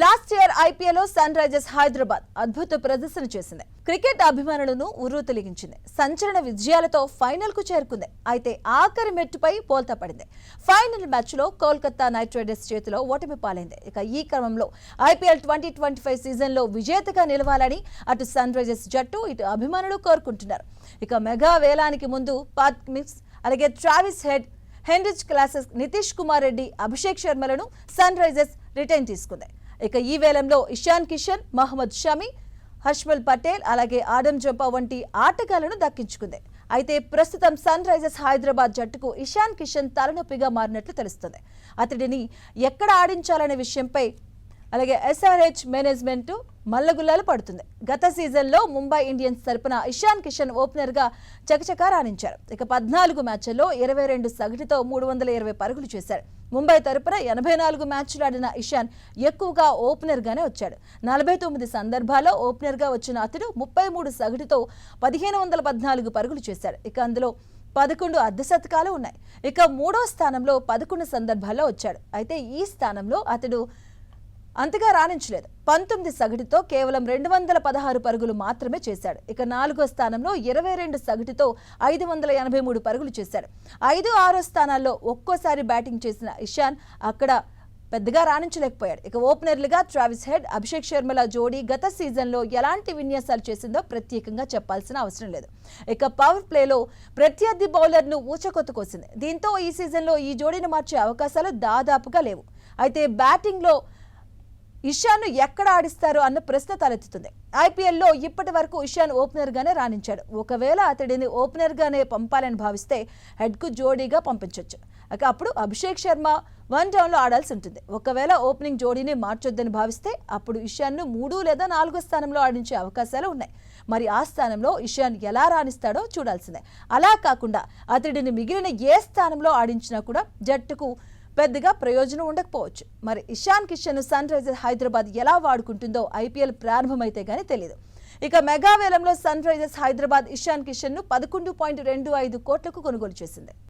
Last year IPL లో sun Risers Hyderabad అద్భుత ప్రదర్శన చేసింది. క్రికెట్ అభిమానులను ఉర్రూతలిగించింది. సంచలన విజయాలతో ఫైనల్ కు చేరుకుంది. అయితే ఆఖరి మెట్టుపై బోల్తా పడింది. ఫైనల్ మ్యాచ్ లో కోల్కతా నైట్ రైడర్స్ చేతిలో ఓటమి పాలైంది. ఇక ఈ క్రమంలో ఐపీఎల్ 2025 సీజన్ లో విజేతగా నిలవాలని అటు సన్ రైజర్స్ జట్టు ఇటు అభిమానులు కోరుకుంటున్నారు. ఇక మెగా వేలానికి ముందు పాట్ కమిన్స్ అలాగే Travis Head, Heinrich Klaasen, Nitish Kumar Reddy, Abhishek శర్మలను సన్ రైజర్స్ రిటైన్ తీసుకుంది. ఇక ఈ వేలంలో ఇషాన్ కిషన్, మహమ్మద్ షమి, హర్షల్ పటేల్ అలాగే ఆడమ్ జంపా వంటి ఆటగాళ్లను దక్కించుకుంది. అయితే ప్రస్తుతం సన్ రైజర్స్ హైదరాబాద్ జట్టుకు ఇషాన్ కిషన్ తలనొప్పిగా మారినట్లు తెలుస్తుంది. అతడిని ఎక్కడ ఆడించాలనే విషయంపై అలాగే ఎస్ఆర్హెచ్ మేనేజ్మెంట్ మల్లగుల్లాలు పడుతుంది. గత సీజన్లో ముంబై ఇండియన్స్ తరపున ఇషాన్ కిషన్ ఓపెనర్ గా చకచకా రాణించారు. ఇక 14 మ్యాచ్ల్లో 22 సగటుతో 320 పరుగులు చేశారు. ముంబై తరపున 84 మ్యాచ్లు ఆడిన ఇషాన్ ఎక్కువగా ఓపెనర్ గానే వచ్చాడు. 49 సందర్భాల్లో ఓపెనర్ గా వచ్చిన అతడు 33 సగటుతో 1514 పరుగులు చేశాడు. ఇక అందులో 11 అర్ధశతకాలు ఉన్నాయి. ఇక మూడో స్థానంలో 11 సందర్భాల్లో వచ్చాడు. అయితే ఈ స్థానంలో అతడు అంతగా రాణించలేదు. 19 సగటుతో కేవలం 216 పరుగులు మాత్రమే చేశాడు. ఇక 4వ స్థానంలో 22 సగటుతో 583 పరుగులు చేశాడు. 5, 6 స్థానాల్లో ఒక్కోసారి బ్యాటింగ్ చేసిన ఇషాన్ అక్కడ పెద్దగా రాణించలేకపోయాడు. ఇక ఓపెనర్లుగా ట్రావిస్ హెడ్, అభిషేక్ శర్మల జోడీ గత సీజన్లో ఎలాంటి విన్యాసాలు చేసిందో ప్రత్యేకంగా చెప్పాల్సిన అవసరం లేదు. ఇక పవర్ ప్లేలో ప్రత్యర్థి బౌలర్ను ఊచకొత్తుకోసింది. దీంతో ఈ సీజన్లో ఈ జోడీని మార్చే అవకాశాలు దాదాపుగా లేవు. అయితే బ్యాటింగ్లో ఇషాన్ను ఎక్కడ ఆడిస్తారు అన్న ప్రశ్న తలెత్తుతుంది. ఐపీఎల్లో ఇప్పటి వరకు ఇషాన్ ఓపెనర్ గానే రాణించాడు. ఒకవేళ అతడిని ఓపెనర్ గానే పంపాలని భావిస్తే హెడ్ కు జోడీగా పంపించవచ్చు. అప్పుడు అభిషేక్ శర్మ 1 డౌన్ లో ఆడాల్సి ఉంటుంది. ఒకవేళ ఓపెనింగ్ జోడీని మార్చొద్దని భావిస్తే అప్పుడు ఇషాన్ను 3 లేదా 4వ స్థానంలో ఆడించే అవకాశాలు ఉన్నాయి. మరి ఆ స్థానంలో ఇషాన్ ఎలా రాణిస్తాడో చూడాల్సిందే. అలా కాకుండా అతడిని మిగిలిన ఏ స్థానంలో ఆడించినా కూడా జట్టుకు పెద్దగా ప్రయోజనం ఉండకపోవచ్చు. మరి ఇషాన్ కిషన్ సన్ రైజర్స్ హైదరాబాద్ ఎలా వాడుకుంటుందో ఐపీఎల్ ప్రారంభమైతే గానీ తెలియదు. ఇక మెగా వేలంలో సన్ రైజర్స్ హైదరాబాద్ ఇషాన్ కిషన్ ను 11.25 కోట్లకు కొనుగోలు చేసింది.